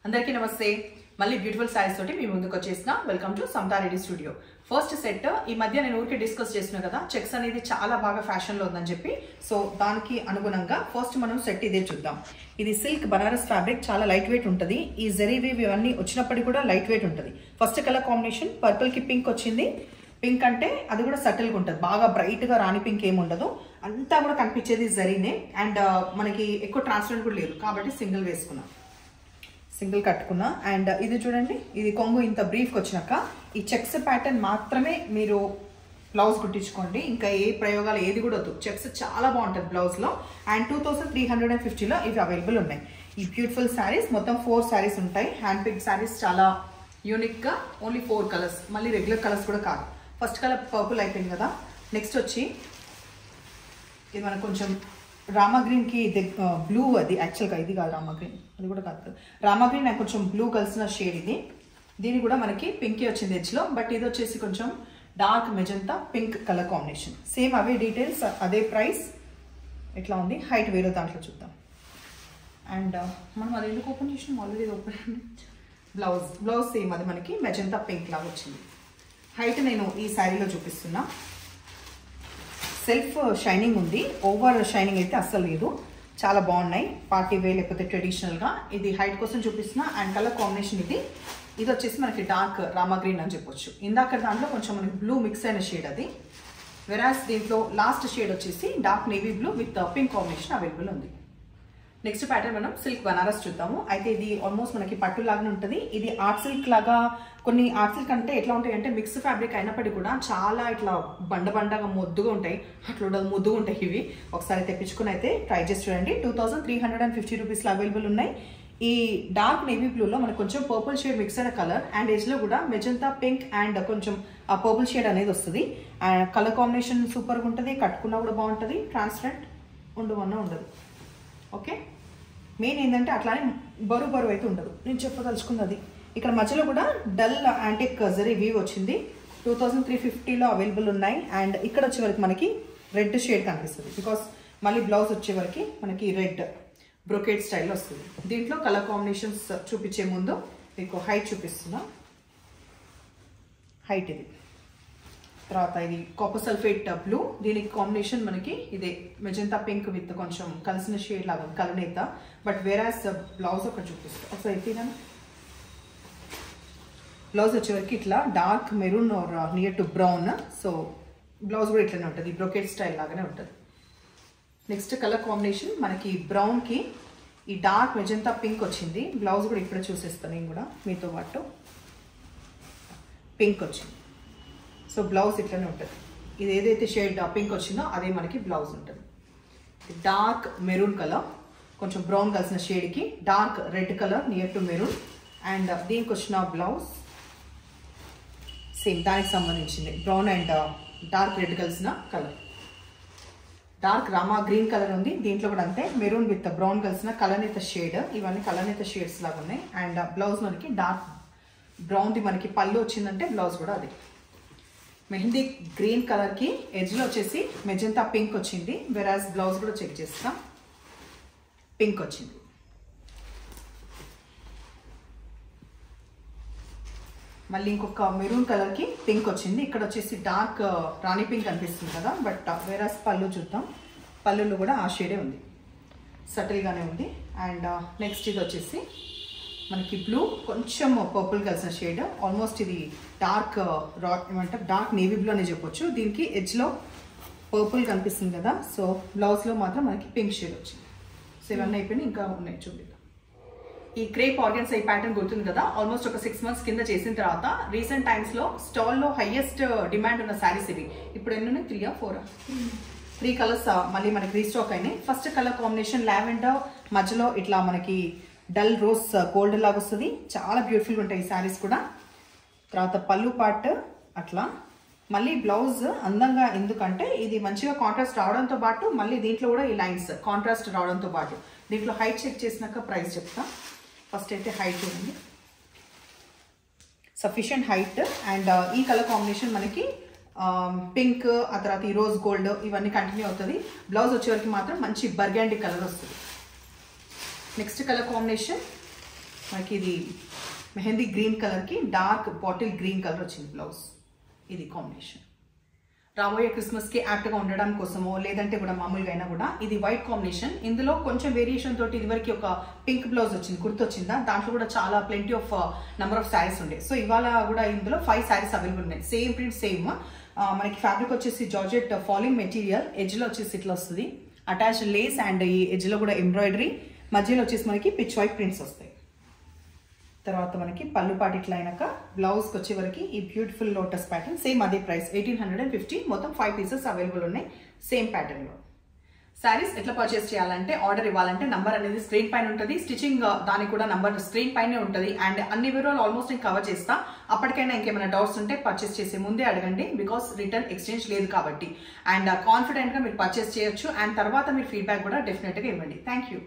అందరికీ నమస్తే. మళ్ళీ బ్యూటిఫుల్ సారీస్ తోటి మీ ముందుకు వచ్చేసిన welcome to Samatha Reddy studio. First set ఈ మధ్య నేను ఊరికే డిస్కస్ చేస్తున్నా కదా, చెక్స్ అనేది చాలా బాగా ఫ్యాషన్ లో ఉందని చెప్పి. సో దానికి అనుగుణంగా ఫస్ట్ మనం సెట్ ఇదే చూద్దాం. ఇది సిల్క్ బనారస్ ఫ్యాబ్రిక్, చాలా లైట్ వెయిట్ ఉంటుంది. ఈ జరీ వీవ్ ఇవన్నీ వచ్చినప్పటికీ కూడా లైట్ వెయిట్ ఉంటుంది. ఫస్ట్ కలర్ కాంబినేషన్ పర్పుల్ కి పింక్ వచ్చింది. పింక్ అంటే అది కూడా సటిల్గా ఉంటుంది, బాగా బ్రైట్ గా రాణి పింక్ ఏమి ఉండదు, అంతా కూడా కనిపించేది జరీనే. అండ్ మనకి ఎక్కువ ట్రాన్స్పరెంట్ కూడా లేదు కాబట్టి సింగిల్ వేసుకున్నాం, సింగిల్ కట్టుకున్నా. అండ్ ఇది చూడండి, ఇది కొంగు ఇంత బ్రీఫ్కి వచ్చినాక ఈ చెక్స్ ప్యాటర్న్ మాత్రమే మీరు బ్లౌజ్ కుట్టించుకోండి, ఇంకా ఏ ప్రయోగాలు ఏది కూడా వద్దు. చెక్స్ చాలా బాగుంటుంది బ్లౌజ్లో. అండ్ 2350లో ఇవి అవైలబుల్ ఉన్నాయి. ఈ బ్యూటిఫుల్ శారీస్ మొత్తం 4 శారీస్ ఉంటాయి. హ్యాండ్ పిక్ శారీస్, చాలా యూనిక్గా, ఓన్లీ 4 కలర్స్, మళ్ళీ రెగ్యులర్ కలర్స్ కూడా కాదు. ఫస్ట్ కలర్ పర్పుల్ అయిపోయింది కదా, నెక్స్ట్ వచ్చి ఇది మనకు కొంచెం రామా గ్రీన్కి బ్లూ, అది యాక్చువల్గా ఇది కాదు రామా గ్రీన్, అది కూడా కాదు రామా గ్రీన్, నాకు కొంచెం బ్లూ కలిసిన షేడ్ ఇది. దీని కూడా మనకి పింకే వచ్చింది ఎడ్జ్లో, బట్ ఇది వచ్చేసి కొంచెం dark magenta pink colour combination. Same అవే డీటెయిల్స్, అదే ప్రైస్. ఎట్లా ఉంది హైట్ వేరే దాంట్లో చూద్దాం. అండ్ మనం అది ఎందుకు ఓపెన్ చేసినాం, ఆల్రెడీ ఓపెన్. బ్లౌజ్ సేమ్, అది మనకి మెజంతా పింక్ లాగా వచ్చింది. హైట్ నేను ఈ శారీలో చూపిస్తున్నా. సెల్ఫ్ షైనింగ్ ఉంది, ఓవర్ షైనింగ్ అయితే అస్సలు లేదు. చాలా బాగున్నాయి, పార్టీ వే లేకపోతే ట్రెడిషనల్గా. ఇది హైట్ కోసం చూపిస్తున్నా. అండ్ కలర్ కాంబినేషన్ ఇది వచ్చేసి మనకి డార్క్ రామా గ్రీన్ అని చెప్పొచ్చు. ఇందాక దాంట్లో కొంచెం మనకి బ్లూ మిక్స్ అయిన షేడ్ అది. వెరాస్ దీంట్లో లాస్ట్ షేడ్ వచ్చేసి dark navy blue with pink combination available ఉంది. నెక్స్ట్ ప్యాటర్న్ మనం సిల్క్ బనారస్ చూద్దాము. అయితే ఇది ఆల్మోస్ట్ మనకి పట్టు లాగానే ఉంటుంది. ఇది ఆర్ట్ సిల్క్ లాగా, కొన్ని ఆర్ట్ సిల్క్ అంటే ఎట్లా ఉంటాయి అంటే మిక్స్ ఫ్యాబ్రిక్ అయినప్పటికీ కూడా చాలా ఇట్లా బండగా మొద్దుగా ఉంటాయి, అట్లా ముద్దుగా ఉంటాయి ఇవి. ఒకసారి తెప్పించుకుని అయితే ట్రై చేసి చూడండి. 2350 రూపీస్లో అవైలబుల్ ఉన్నాయి. ఈ డార్క్ నేవీ బ్లూలో మనకు కొంచెం పర్పుల్ షేడ్ మిక్స్ అయిన కలర్, అండ్ ఎడ్జ్లో కూడా మెజంతా పింక్ అండ్ కొంచెం ఆ పర్పుల్ షేడ్ అనేది వస్తుంది. కలర్ కాంబినేషన్ సూపర్గా ఉంటుంది, కట్టుకున్నా కూడా బాగుంటుంది, ట్రాన్స్పరెంట్ ఉండవన్నా ఉండదు. ఓకే, మెయిన్ ఏంటంటే అట్లానే బరువు అయితే ఉండదు. నేను చెప్పదలుచుకుంది అది. ఇక్కడ మధ్యలో కూడా డల్ యాంటిక్ జరీ వీవ్ వచ్చింది. 2350లో అవైలబుల్ ఉన్నాయి. అండ్ ఇక్కడ వచ్చే వరకు మనకి రెడ్ షేడ్ కనిపిస్తుంది, బికాస్ మళ్ళీ బ్లౌజ్ వచ్చే వరకు మనకి రెడ్ బ్రొకేట్ స్టైల్లో వస్తుంది. దీంట్లో కలర్ కాంబినేషన్స్ చూపించే ముందు మీకు హైట్ చూపిస్తున్నా. హైట్ ఇది, తర్వాత ఇది కాపర్ సల్ఫేట్ బ్లూ, దీనికి కాంబినేషన్ మనకి ఇదే మెజంతా పింక్ విత్ కొంచెం కలిసిన షేడ్ లాగా ఉంది, కలనేత. బట్ వేరాస్ బ్లౌజ్ ఒకటి చూపిస్తాను ఒకసారి అయితే. బ్లౌజ్ వచ్చేవరకు ఇట్లా dark maroon or near to brown. So blouse కూడా ఇట్లనే ఉంటుంది, బ్రొకెట్ స్టైల్ లాగానే ఉంటుంది. నెక్స్ట్ కలర్ కాంబినేషన్ మనకి బ్రౌన్కి ఈ డార్క్ మెజంతా పింక్ వచ్చింది. బ్లౌజ్ కూడా ఇప్పుడే చూసేస్తాను నేను కూడా మీతో పాటు. పింక్ వచ్చింది, సో బ్లౌజ్ ఇట్లనే ఉంటుంది. ఇది ఏదైతే షేడ్ పింక్ వచ్చిందో అదే మనకి బ్లౌజ్ ఉంటుంది. డార్క్ మెరూన్ కలర్, కొంచెం బ్రౌన్ కలిసిన షేడ్కి dark red colour near to maroon. And దీనికి వచ్చిన బ్లౌజ్ సేమ్ దానికి సంబంధించింది, బ్రౌన్ అండ్ డార్క్ రెడ్ కలిసిన colour. Dark Rama green colour ఉంది, దీంట్లో కూడా అంతే, మెరూన్ విత్ బ్రౌన్ కలిసిన కలనేత షేడ్. ఇవన్నీ కలనేత షేడ్స్ లాగా ఉన్నాయి. అండ్ బ్లౌజ్ మనకి డార్క్ బ్రౌన్ది మనకి పళ్ళు వచ్చిందంటే బ్లౌజ్ కూడా అది. మెహందీ గ్రీన్ కలర్కి ఎడ్జ్లో వచ్చేసి మెజంతా పింక్ వచ్చింది. వెరాజ్ బ్లౌజ్ కూడా చెక్ చేస్తాం, పింక్ వచ్చింది. మళ్ళీ ఇంకొక మెరూన్ కలర్కి పింక్ వచ్చింది. ఇక్కడ వచ్చేసి డార్క్ రాణి పింక్ అనిపిస్తుంది కదా, బట్ వెరాజ్ పళ్ళు చూద్దాం. పళ్ళులో కూడా ఆ షేడే ఉంది, సటిల్గానే ఉంది. అండ్ నెక్స్ట్ ఇది వచ్చేసి మనకి బ్లూ, కొంచెం పర్పుల్ కలిసిన షేడ్. ఆల్మోస్ట్ ఇది డార్క్ ఏమంటారు, డార్క్ నేవీ బ్లూ అని చెప్పొచ్చు. దీనికి ఎడ్జ్లో పర్పుల్ కనిపిస్తుంది కదా, సో బ్లౌజ్లో మాత్రం మనకి పింక్ షేడ్ వచ్చింది. సో ఇవన్నీ అయిపోయినాయి, ఇంకా ఉన్నాయి చూద్దాం. ఈ క్రేప్ ఆర్గన్స్ ఈ ప్యాటర్న్ గుర్తుంది కదా, ఆల్మోస్ట్ ఒక 6 months కింద చేసిన తర్వాత రీసెంట్ టైమ్స్లో స్టాల్లో హైయెస్ట్ డిమాండ్ ఉన్న శారీస్ ఇవి. ఇప్పుడు ఎన్ని ఉన్నాయి, 3 or 4? 3 కలర్స్ మళ్ళీ మనకి రీస్టాక్ అయినాయి. ఫస్ట్ కలర్ కాంబినేషన్ లావెండర్, మధ్యలో ఇట్లా మనకి డల్ రోజ్ గోల్డ్ లాగా వస్తుంది. చాలా బ్యూటిఫుల్గా ఉంటాయి ఈ శారీస్ కూడా. తర్వాత పళ్ళు పార్ట్ అట్లా, మళ్ళీ బ్లౌజ్ అందంగా, ఎందుకంటే ఇది మంచిగా కాంట్రాస్ట్ రావడంతో పాటు మళ్ళీ దీంట్లో కూడా ఈ లైన్స్ కాంట్రాస్ట్ రావడంతో పాటు. దీంట్లో హైట్ చెక్ చేసినాక ప్రైస్ చెప్తా. ఫస్ట్ అయితే హైట్ చూడండి, సఫిషియంట్ హైట్. అండ్ ఈ కలర్ కాంబినేషన్ మనకి పింక్, ఆ తర్వాత ఈ రోజ్ గోల్డ్ ఇవన్నీ కంటిన్యూ అవుతుంది. బ్లౌజ్ వచ్చేవరకు మాత్రం మంచి బర్గండీ కలర్ వస్తుంది. నెక్స్ట్ కలర్ కాంబినేషన్ మనకి ఇది మెహందీ గ్రీన్ కలర్కి డార్క్ బాటిల్ గ్రీన్ కలర్ వచ్చింది బ్లౌజ్. ఇది కాంబినేషన్. రాబోయే క్రిస్మస్కి యాప్ట్గా ఉండడం కోసమో లేదంటే కూడా మామూలుగా అయినా కూడా ఇది వైట్ కాంబినేషన్. ఇందులో కొంచెం వేరియేషన్ తోటి ఇదివరకు ఒక పింక్ బ్లౌజ్ వచ్చింది, కుర్తొచ్చిందా, దాంట్లో కూడా చాలా plenty of number of saris ఉండే. సో ఇవాళ కూడా ఇందులో 5 శారీస్ అవైలబుల్ ఉన్నాయి. Same print same. మనకి ఫ్యాబ్రిక్ వచ్చేసి జార్జెట్ ఫాలింగ్ మెటీరియల్, ఎడ్జ్లో వచ్చేసి ఇట్లా వస్తుంది, అటాచ్ లేస్ అండ్ ఈ ఎడ్జ్లో కూడా ఎంబ్రాయిడరీ, మధ్యలో వచ్చేసి మనకి పిచ్ వైట్ ప్రింట్స్ వస్తాయి. తర్వాత మనకి పళ్ళు పాటు ఇట్లా అయినాక బ్లౌజ్కి వచ్చే వరకు ఈ బ్యూటిఫుల్ లోటస్ ప్యాటర్న్, సేమ్ అదే ప్రైస్ 1850. మొత్తం 5 పీసెస్ అవైలబుల్ ఉన్నాయి సేమ్ ప్యాటర్న్లో. శారీస్ ఎట్లా పర్చేస్ చేయాలంటే, ఆర్డర్ ఇవ్వాలంటే నంబర్ అనేది స్క్రీన్ పైన ఉంటుంది, స్టిచింగ్ దానికి కూడా నంబర్ స్క్రీన్ పైనే ఉంటుంది. అండ్ అన్ని వివరాలు ఆల్మోస్ట్ నేను కవర్ చేస్తా. అప్పటికైనా ఇంకేమైనా డౌట్స్ ఉంటే పర్చేస్ చేసే ముందే అడగండి, బికాస్ రిటర్న్ ఎక్స్చేంజ్ లేదు కాబట్టి. అండ్ కాన్ఫిడెంట్గా మీరు పర్చేస్ చేయొచ్చు. అండ్ తర్వాత మీరు ఫీడ్బ్యాక్ కూడా డెఫినెట్గా ఇవ్వండి. Thank you.